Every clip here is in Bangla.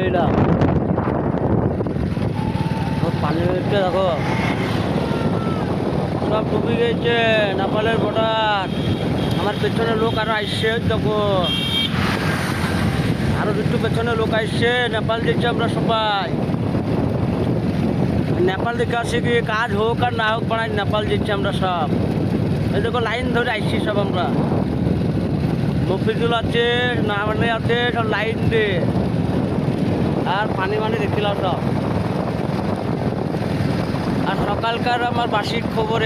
এলাম। পানি হচ্ছে দেখো, সব ডুবে গেছে নেপালের বর্ডার। আমার পেছনে লোক আরো আসছে, দেখো আরো একটু পেছনে লোক আসছে। নেপাল দিচ্ছে আমরা সবাই, নেপাল দেখে আসি কি কাজ হোক আর না হোক বাড়াই নেপাল দিচ্ছি আমরা সব। এই দেখো লাইন ধরে আসছি সব আমরা, মফিজুল আছে না মানে আছে সব লাইন দিয়ে, আর পানি মানে দেখিলাম সব। আর সকালকার আমার বাসির খবর,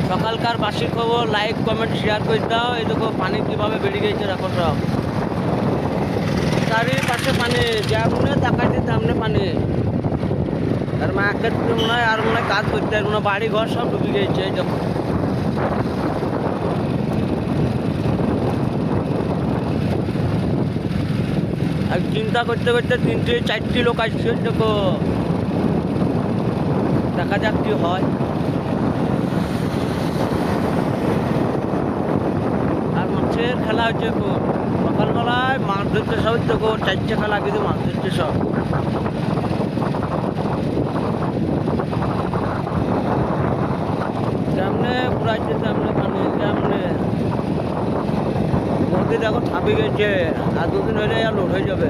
সকালকার বাসির খবর লাইক কমেন্ট শেয়ার করে দাও। এই দেখো পানি কীভাবে বেড়ে গেছে দেখো, সব চারিপাশে পানি, যেমন দেখাচ্ছে তেমনি পানি। আর মাকে মনে হয় আর মনে হয় কাজ করতে আর মনে বাড়ি ঘর সব ডুবে গেছে। এই দেখো আর চিন্তা করতে করতে 3-4টি লোক আসছে, দেখো দেখা যাক কি হয়। আর মাছের খেলা হচ্ছে খুব, সকালবেলায় মাছ ধরতে সব, দেখো 4টে খেলা কিন্তু মাছ ধরতে সব। কেমনে পুরাইছে তেমনে পানি, কেমনে নদী দেখো ছাপি গেছে, আর 2 দিন হলে আর লোড হয়ে যাবে।